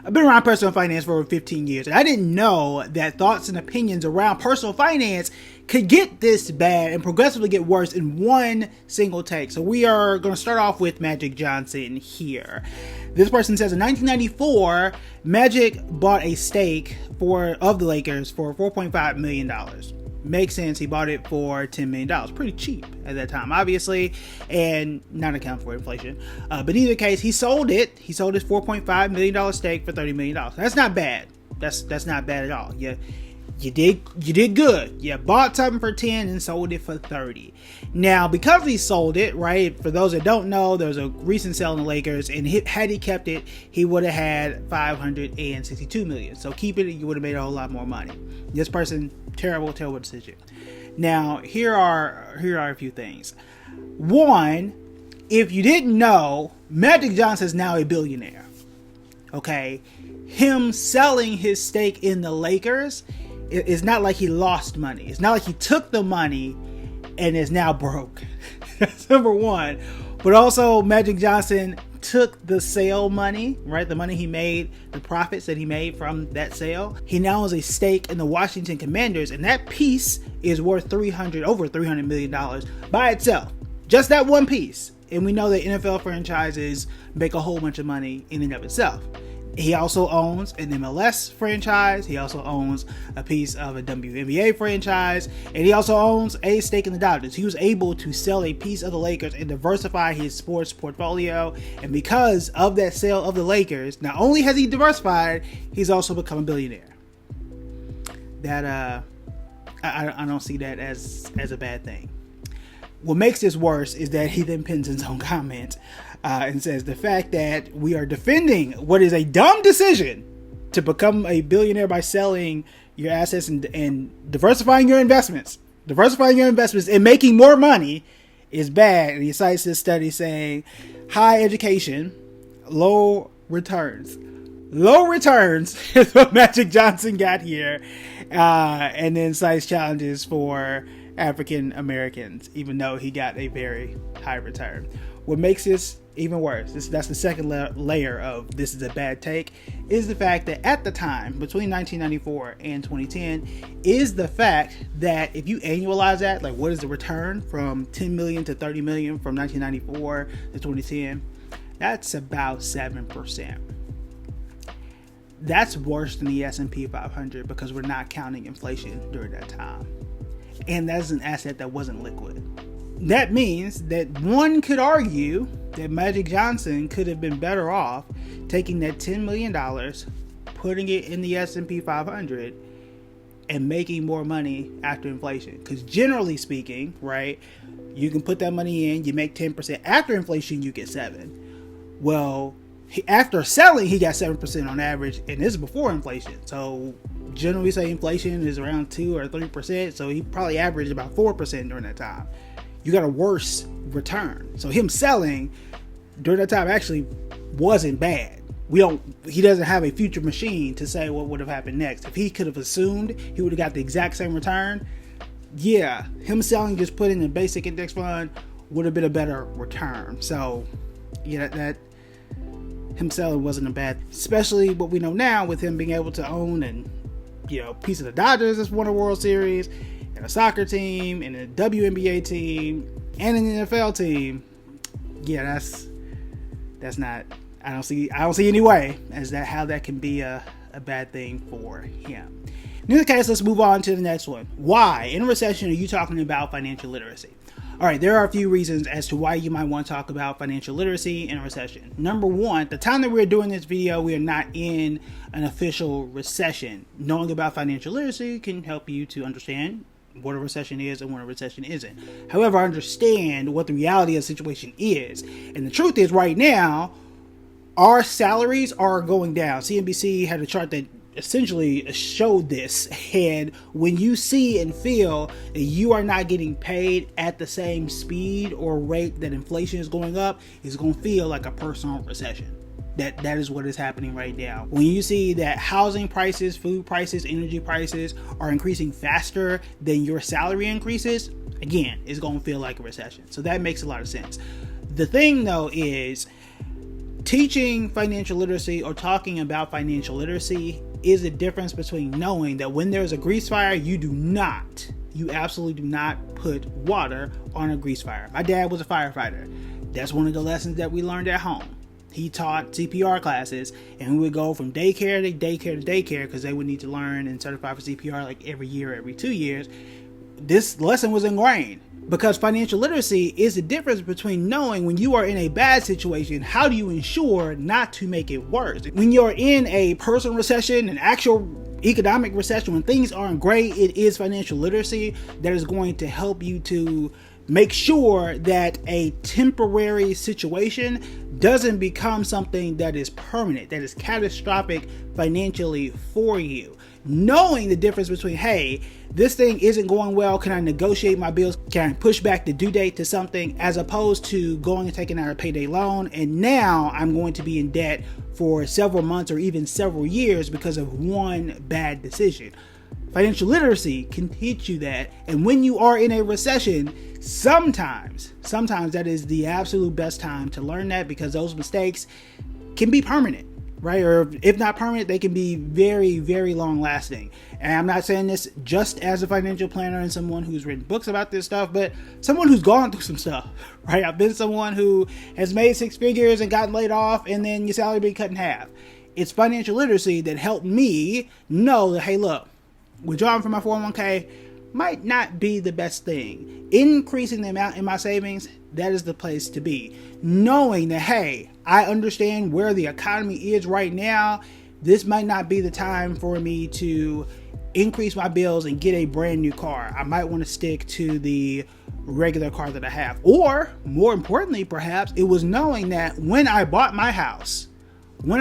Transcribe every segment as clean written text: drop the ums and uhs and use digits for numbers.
I've been around personal finance for over 15 years, and I didn't know that thoughts and opinions around personal finance could get this bad and progressively get worse in one single take. So we are going to start off with Magic Johnson here. This person says in 1994, Magic bought a stake of the Lakers for $4.5 million. Makes sense. He bought it for $10 million. Pretty cheap at that time, obviously, and not account for inflation. But in either case, he sold it. He sold his $4.5 million stake for $30 million. That's not bad. That's not bad at all. You did good. You bought something for 10 and sold it for 30. Now, because he sold it, right? For those that don't know, there was a recent sale in the Lakers, and had he kept it, he would have had $562 million. So keep it, you would have made a whole lot more money. This person, terrible decision. Now, here are a few things. One, if you didn't know, Magic Johnson is now a billionaire. Okay, him selling his stake in the Lakers, it's not like he lost money. It's not like he took the money and is now broke. That's number one. But also, Magic Johnson took the sale money, right? The money he made, the profits that he made from that sale. He now has a stake in the Washington Commanders, and that piece is worth over $300 million by itself. Just that one piece. And we know that NFL franchises make a whole bunch of money in and of itself. He also owns an MLS franchise. He also owns a piece of a WNBA franchise. And he also owns a stake in the Dodgers. He was able to sell a piece of the Lakers and diversify his sports portfolio. And because of that sale of the Lakers, not only has he diversified, he's also become a billionaire. That I don't see that as a bad thing. What makes this worse is that he then pins his own comment and says the fact that we are defending what is a dumb decision to become a billionaire by selling your assets and diversifying your investments and making more money is bad. And he cites this study saying high education, low returns. Low returns is what Magic Johnson got here. And then cites challenges for African Americans, even though he got a very high return. What makes this even worse, that's the second layer of this is a bad take, is the fact that at the time, between 1994 and 2010, is the fact that if you annualize that, like what is the return from 10 million to 30 million from 1994 to 2010, that's about 7%. That's worse than the S&P 500 because we're not counting inflation during that time. And that's an asset that wasn't liquid. That means that one could argue that Magic Johnson could have been better off taking that $10 million, putting it in the S&P 500, and making more money after inflation. Because generally speaking, right, you can put that money in, you make 10%. After inflation, you get 7%. Well, after selling, he got 7% on average, and this is before inflation. So generally say inflation is around 2 or 3%, so he probably averaged about 4% during that time. You got a worse return. So him selling during that time actually wasn't bad. He doesn't have a future machine to say what would have happened next. If he could have assumed he would have got the exact same return, yeah, him selling, just put in a basic index fund would have been a better return. So yeah, that him selling wasn't a bad, especially what we know now with him being able to own and, a piece of the Dodgers that's won a World Series, and a soccer team, and a WNBA team, and an NFL team. Yeah, that's not. I don't see any way as that how that can be a bad thing for him. In this case, let's move on to the next one. Why in a recession are you talking about financial literacy? All right, there are a few reasons as to why you might want to talk about financial literacy in a recession. Number one, at the time that we're doing this video, we are not in an official recession. Knowing about financial literacy can help you to understand what a recession is and what a recession isn't. However, understand what the reality of the situation is. And the truth is right now, our salaries are going down. CNBC had a chart that essentially showed this. And when you see and feel that you are not getting paid at the same speed or rate that inflation is going up, it's going to feel like a personal recession. That is what is happening right now. When you see that housing prices, food prices, energy prices are increasing faster than your salary increases, again, it's going to feel like a recession. So that makes a lot of sense. The thing though is, Teaching financial literacy or talking about financial literacy is the difference between knowing that when there's a grease fire, you absolutely do not put water on a grease fire. My dad was a firefighter. That's one of the lessons that we learned at home. He taught CPR classes, and we would go from daycare to daycare to daycare because they would need to learn and certify for CPR like every year, every 2 years. This lesson was ingrained because financial literacy is the difference between knowing when you are in a bad situation, how do you ensure not to make it worse? When you're in a personal recession, an actual economic recession, when things aren't great, it is financial literacy that is going to help you to make sure that a temporary situation doesn't become something that is permanent, that is catastrophic financially for you. Knowing the difference between, hey, this thing isn't going well, can I negotiate my bills? Can I push back the due date to something, as opposed to going and taking out a payday loan and now I'm going to be in debt for several months or even several years because of one bad decision. Financial literacy can teach you that. And when you are in a recession, sometimes that is the absolute best time to learn that, because those mistakes can be permanent, right? Or if not permanent, they can be very, very long lasting. And I'm not saying this just as a financial planner and someone who's written books about this stuff, but someone who's gone through some stuff, right? I've been someone who has made 6 figures and gotten laid off, and then your salary being cut in half. It's financial literacy that helped me know that, hey, look, withdrawing from my 401k might not be the best thing. Increasing the amount in my savings, that is the place to be. Knowing that, hey, I understand where the economy is right now. This might not be the time for me to increase my bills and get a brand new car. I might want to stick to the regular car that I have. Or more importantly, perhaps, it was knowing that when I bought my house, knowing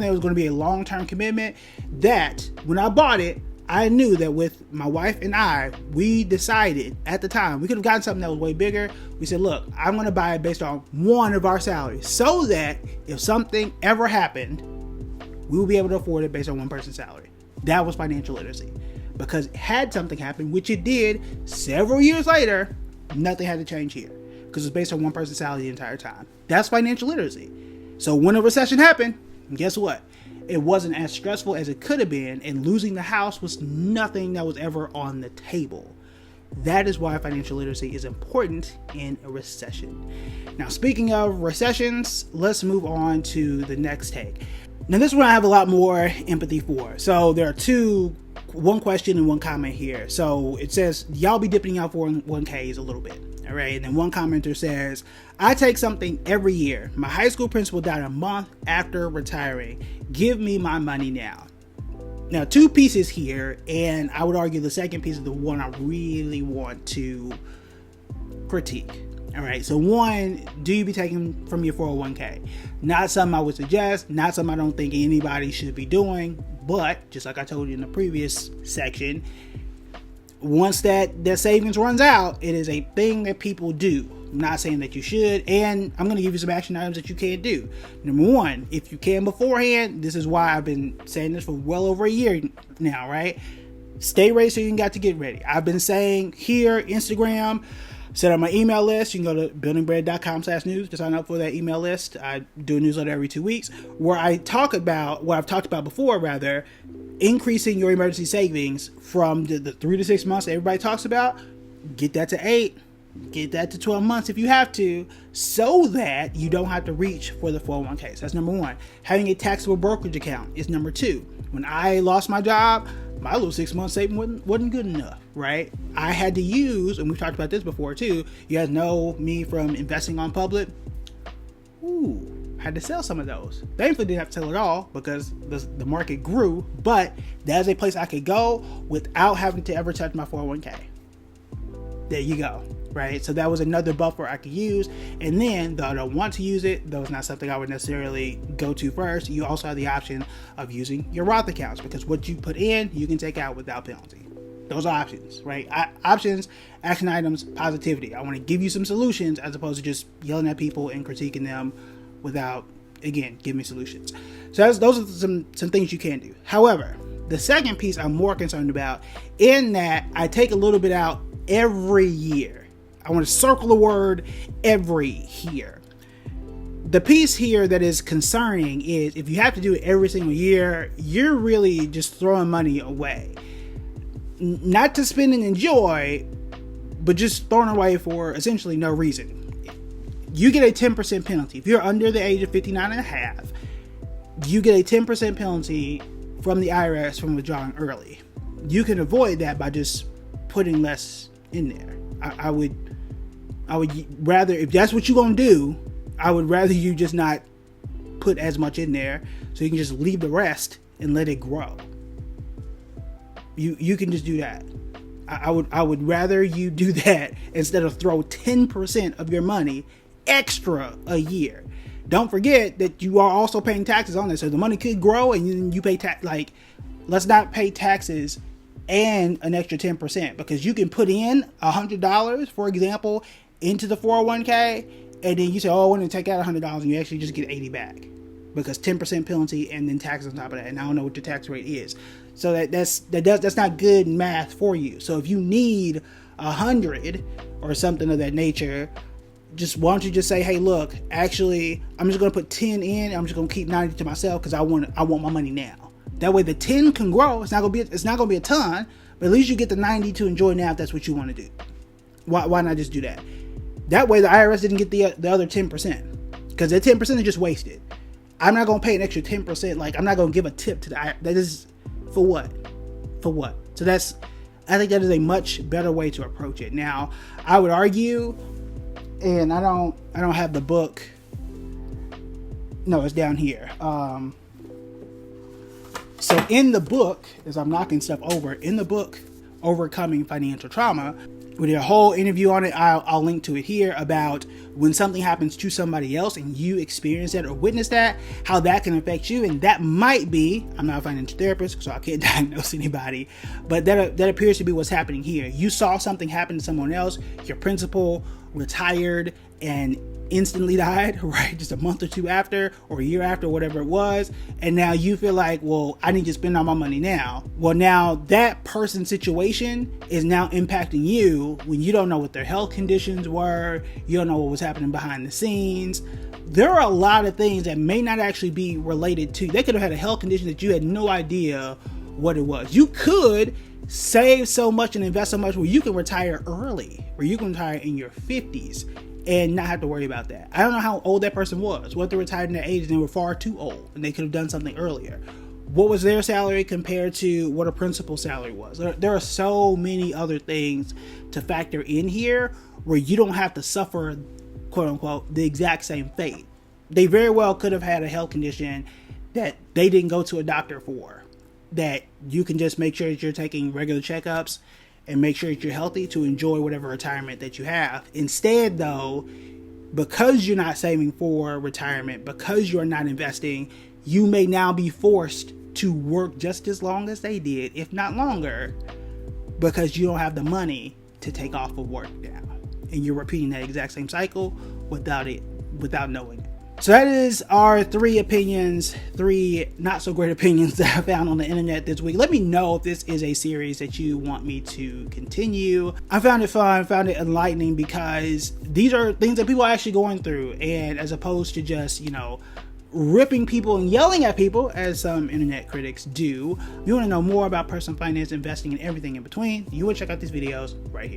that it was going to be a long-term commitment, that when I bought it, I knew that with my wife and I, we decided at the time, we could have gotten something that was way bigger. We said, look, I'm going to buy it based on one of our salaries, so that if something ever happened, we will be able to afford it based on one person's salary. That was financial literacy. Because had something happened, which it did several years later, nothing had to change here, because it's based on one person's salary the entire time. That's financial literacy. So when a recession happened, guess what? It wasn't as stressful as it could have been, and losing the house was nothing that was ever on the table. That is why financial literacy is important in a recession. Now, speaking of recessions, let's move on to the next take. Now, this one I have a lot more empathy for. So there are one question and one comment here. So it says, y'all be dipping out 401ks a little bit. All right. And then one commenter says, I take something every year. My high school principal died a month after retiring. Give me my money now. Now, 2 pieces here. And I would argue the second piece is the one I really want to critique. All right. So one, do you be taking from your 401k? Not something I would suggest. Not something I don't think anybody should be doing. But just like I told you in the previous section, once that savings runs out, it is a thing that people do. I'm not saying that you should, and I'm going to give you some action items that you can do. Number one, if you can beforehand, this is why I've been saying this for well over a year now, right? Stay ready so you got to get ready. I've been saying here, Instagram, set up my email list. You can go to buildingbread.com/news to sign up for that email list. I do a newsletter every 2 weeks where I talk about what I've talked about before, rather, increasing your emergency savings from the 3 to 6 months that everybody talks about. Get that to 8, get that to 12 months if you have to, so that you don't have to reach for the 401k. So that's number one. Having a taxable brokerage account is number 2. When I lost my job, my little 6 month saving wasn't good enough, right? I had to use, and we've talked about this before too, you guys know me from investing on public. I had to sell some of those. Thankfully, didn't have to sell it all because the market grew, but that's a place I could go without having to ever touch my 401k. There you go, right? So that was another buffer I could use. And then, though I don't want to use it, though it's not something I would necessarily go to first, you also have the option of using your Roth accounts, because what you put in, you can take out without penalty. Those are options, right? Options, action items, positivity. I want to give you some solutions as opposed to just yelling at people and critiquing them without, again, giving me solutions. So those are some things you can do. However, the second piece I'm more concerned about, in that I take a little bit out every year. I want to circle the word every here. The piece here that is concerning is if you have to do it every single year, you're really just throwing money away. Not to spend and enjoy, but just throwing away for essentially no reason. You get a 10% penalty. If you're under the age of 59 and a half, you get a 10% penalty from the IRS from withdrawing early. You can avoid that by just putting less in there. I would rather, if that's what you're going to do, I would rather you just not put as much in there so you can just leave the rest and let it grow. You can just do that. I would rather you do that instead of throw 10% of your money extra a year. Don't forget that you are also paying taxes on this, so the money could grow and you pay tax. Like, let's not pay taxes and an extra 10%, because you can put in $100, for example, into the 401k, and then you say, oh, I want to take out $100, and you actually just get 80 back because 10% penalty and then tax on top of that, and I don't know what your tax rate is. So that's not good math for you. So if you need 100 or something of that nature, just why don't you just say, hey, look, actually, I'm just going to put 10 in. I'm just going to keep 90 to myself because I want my money now. That way the 10 can grow. It's not going to be a ton, but at least you get the 90 to enjoy now if that's what you want to do. Why not just do that? That way the IRS didn't get the other 10%, because that 10% is just wasted. I'm not going to pay an extra 10%. Like, I'm not going to give a tip to the IRS. That is for what? For what? So I think that is a much better way to approach it. Now, I would argue, and I don't have the book. No, it's down here. So in the book, as I'm knocking stuff over, in the book, Overcoming Financial Trauma, we did a whole interview on it. I'll link to it here about when something happens to somebody else and you experience that or witness that, how that can affect you. And that might be, I'm not a financial therapist, so I can't diagnose anybody, but that appears to be what's happening here. You saw something happen to someone else, your principal retired and instantly died, right? Just a month or two after, or a year after, whatever it was. And now you feel like, well, I need to spend all my money now. Well, now that person's situation is now impacting you when you don't know what their health conditions were. You don't know what was happening behind the scenes. There are a lot of things that may not actually be related to. They could have had a health condition that you had no idea what it was. You could save so much and invest so much where you can retire early, where you can retire in your 50s and not have to worry about that. I don't know how old that person was. What they retired in their age and they were far too old and they could have done something earlier. What was their salary compared to what a principal's salary was? There are so many other things to factor in here where you don't have to suffer, quote unquote, the exact same fate. They very well could have had a health condition that they didn't go to a doctor for, that you can just make sure that you're taking regular checkups and make sure that you're healthy to enjoy whatever retirement that you have. Instead, though, because you're not saving for retirement, because you're not investing, you may now be forced to work just as long as they did, if not longer, because you don't have the money to take off of work now. And you're repeating that exact same cycle without knowing it. So that is our 3 opinions, 3 not so great opinions that I found on the internet this week. Let me know if this is a series that you want me to continue. I found it fun, found it enlightening, because these are things that people are actually going through, and as opposed to just, ripping people and yelling at people, as some internet critics do. If you want to know more about personal finance, investing, and everything in between, you would check out these videos right here.